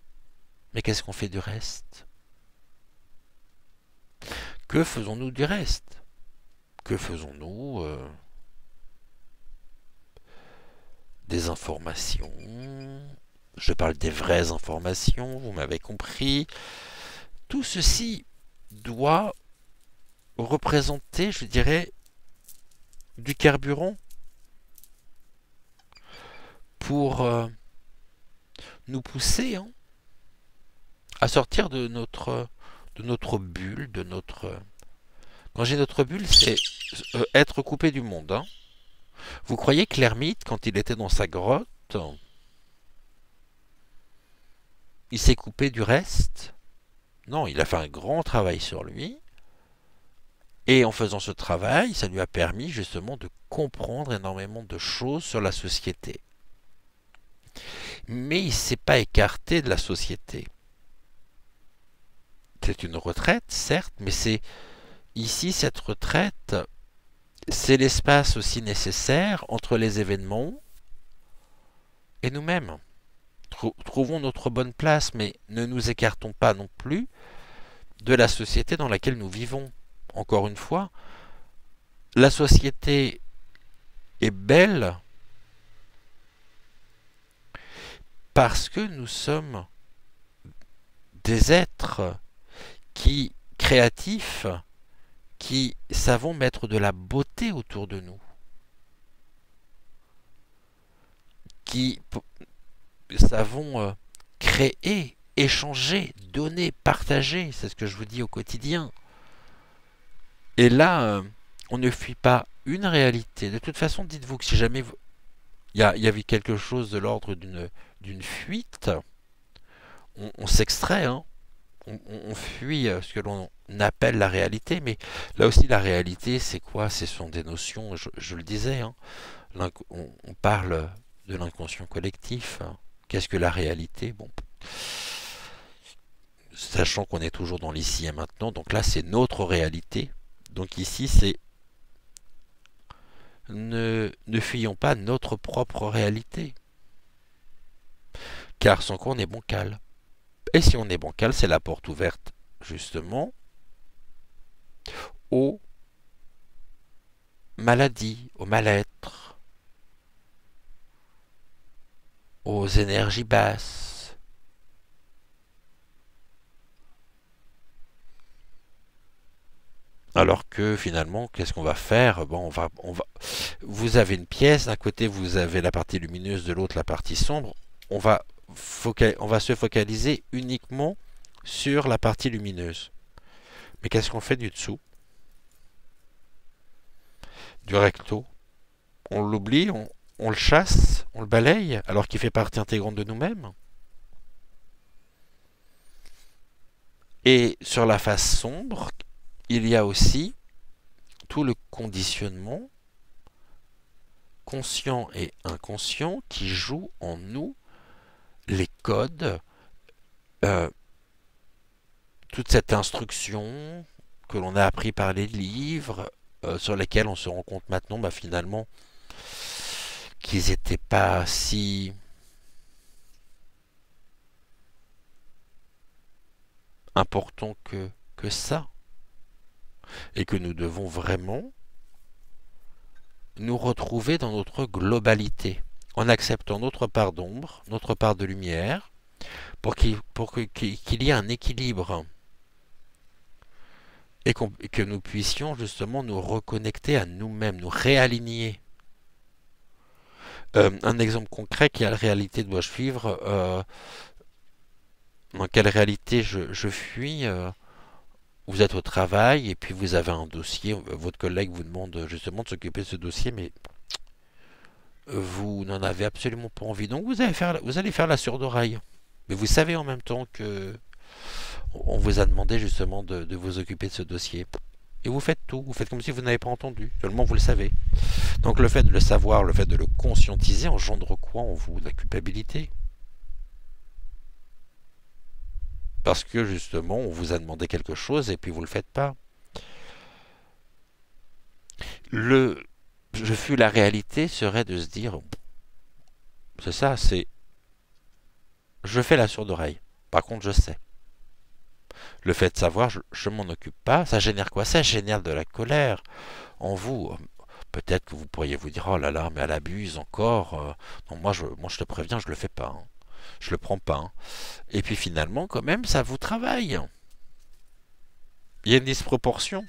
Mais qu'est-ce qu'on fait du reste? Que faisons-nous du reste? Que faisons-nous des informations? Je parle des vraies informations, vous m'avez compris. Tout ceci doit représenter, je dirais, du carburant pour nous pousser à sortir de notre bulle, de notre... Quand j'ai notre bulle, c'est être coupé du monde. Vous croyez que l'ermite, quand il était dans sa grotte, il s'est coupé du reste? Non, il a fait un grand travail sur lui. Et en faisant ce travail, ça lui a permis justement de comprendre énormément de choses sur la société. Mais il ne s'est pas écarté de la société. C'est une retraite, certes, mais c'est ici, cette retraite, c'est l'espace aussi nécessaire entre les événements et nous-mêmes. Trouvons notre bonne place, mais ne nous écartons pas non plus de la société dans laquelle nous vivons. Encore une fois, la société est belle parce que nous sommes des êtres créatifs, qui savons mettre de la beauté autour de nous, qui savons créer, échanger, donner, partager. C'est ce que je vous dis au quotidien. Et là, on ne fuit pas une réalité. De toute façon, dites-vous que si jamais il y avait quelque chose de l'ordre d'une fuite, on s'extrait, on fuit ce que l'on appelle la réalité, mais là aussi la réalité c'est quoi? Ce sont des notions, je le disais, on parle de l'inconscient collectif. Qu'est-ce que la réalité? Bon, sachant qu'on est toujours dans l'ici et maintenant, donc là c'est notre réalité. Donc ici c'est ne fuyons pas notre propre réalité, car sans quoi on est bancal. Et si on est bancal, c'est la porte ouverte justement aux maladies, au mal-être, aux énergies basses. Alors que finalement, qu'est-ce qu'on va faire? Bon, vous avez une pièce, d'un côté vous avez la partie lumineuse, de l'autre la partie sombre. On va, on va se focaliser uniquement sur la partie lumineuse. Mais qu'est-ce qu'on fait du dessous? Du recto? On l'oublie, on le chasse, on le balaye, alors qu'il fait partie intégrante de nous-mêmes. Et sur la face sombre, il y a aussi tout le conditionnement conscient et inconscient qui joue en nous les codes, euh, toute cette instruction que l'on a appris par les livres, sur lesquels on se rend compte maintenant, bah, finalement, qu'ils n'étaient pas si importants que ça, et que nous devons vraiment nous retrouver dans notre globalité, en acceptant notre part d'ombre, notre part de lumière, pour qu'il y ait un équilibre et que nous puissions justement nous reconnecter à nous-mêmes, nous réaligner. Un exemple concret, quelle réalité dois-je suivre, dans quelle réalité je fuis. Vous êtes au travail et puis vous avez un dossier, votre collègue vous demande justement de s'occuper de ce dossier, mais vous n'en avez absolument pas envie. Donc vous allez faire la sourde oreille. Mais vous savez en même temps que on vous a demandé justement de vous occuper de ce dossier. Et vous faites tout, vous faites comme si vous n'avez pas entendu, seulement vous le savez. Donc le fait de le savoir, le fait de le conscientiser engendre quoi en vous? La culpabilité. Parce que justement, on vous a demandé quelque chose et puis vous ne le faites pas. Le je fus la réalité serait de se dire, c'est ça, c'est je fais la sourde oreille. Par contre, je sais. Le fait de savoir, je m'en occupe pas, ça génère quoi? Ça génère de la colère en vous. Peut-être que vous pourriez vous dire, oh là là, mais elle abuse encore. Non, moi je te préviens, je le fais pas. Hein. Je le prends pas. Hein. Et puis finalement, quand même, ça vous travaille. Il y a une disproportion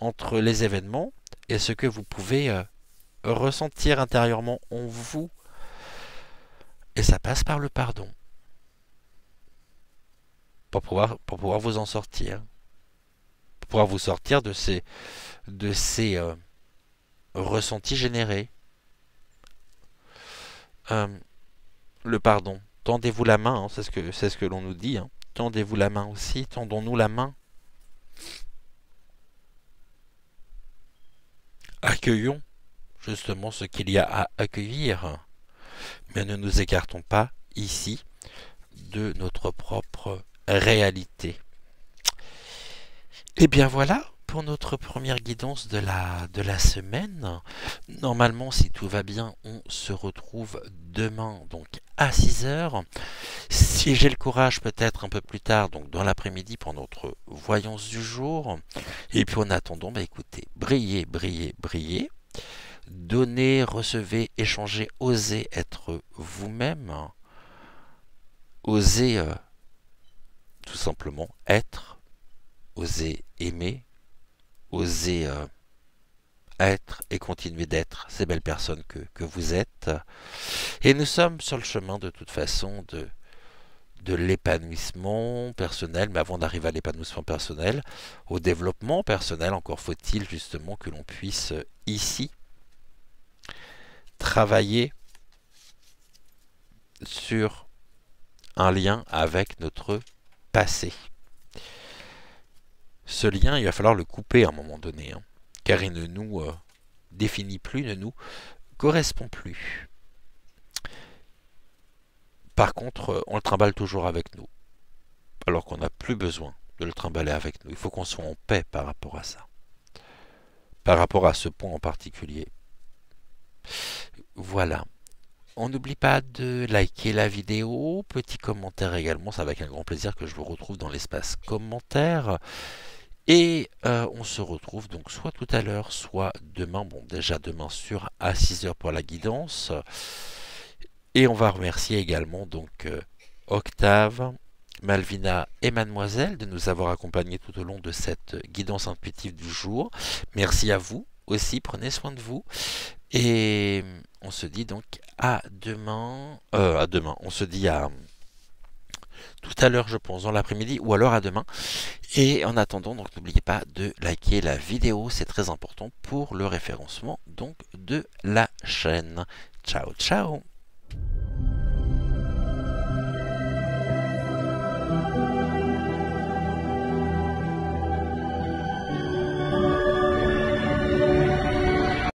entre les événements et ce que vous pouvez ressentir intérieurement en vous. Et ça passe par le pardon. Pour pouvoir vous en sortir. Pour pouvoir vous sortir de ces ressentis générés. Euh, le pardon. Tendez-vous la main, hein, c'est ce que l'on nous dit. Hein. Tendez-vous la main aussi, tendons-nous la main. Accueillons justement ce qu'il y a à accueillir, mais ne nous écartons pas ici de notre propre réalité. Et bien voilà pour notre première guidance de la semaine. Normalement, si tout va bien, on se retrouve demain donc à 6 heures. Si j'ai le courage, peut-être un peu plus tard, donc dans l'après-midi pour notre voyance du jour. Et puis en attendant, bah écoutez, brillez, brillez, brillez. Donnez, recevez, échangez, osez être vous-même. Osez tout simplement être. Osez aimer. Osez être et continuer d'être ces belles personnes que vous êtes. Et nous sommes sur le chemin de toute façon de l'épanouissement personnel, mais avant d'arriver à l'épanouissement personnel, au développement personnel, encore faut-il justement que l'on puisse ici travailler sur un lien avec notre passé. Ce lien, il va falloir le couper à un moment donné, hein, car il ne nous définit plus, ne nous correspond plus. Par contre, on le trimballe toujours avec nous, alors qu'on n'a plus besoin de le trimballer avec nous. Il faut qu'on soit en paix par rapport à ça, par rapport à ce point en particulier. Voilà. On n'oublie pas de liker la vidéo, petit commentaire également, c'est avec un grand plaisir que je vous retrouve dans l'espace commentaires. Et on se retrouve donc soit tout à l'heure, soit demain, bon déjà demain sur à 6 heures pour la guidance. Et on va remercier également donc Octave Malvina et Mademoiselle de nous avoir accompagnés tout au long de cette guidance intuitive du jour. Merci à vous aussi, prenez soin de vous. Et on se dit donc à demain. À demain, on se dit à tout à l'heure, je pense, dans l'après-midi, ou alors à demain. Et en attendant, donc n'oubliez pas de liker la vidéo, c'est très important pour le référencement donc de la chaîne. Ciao, ciao!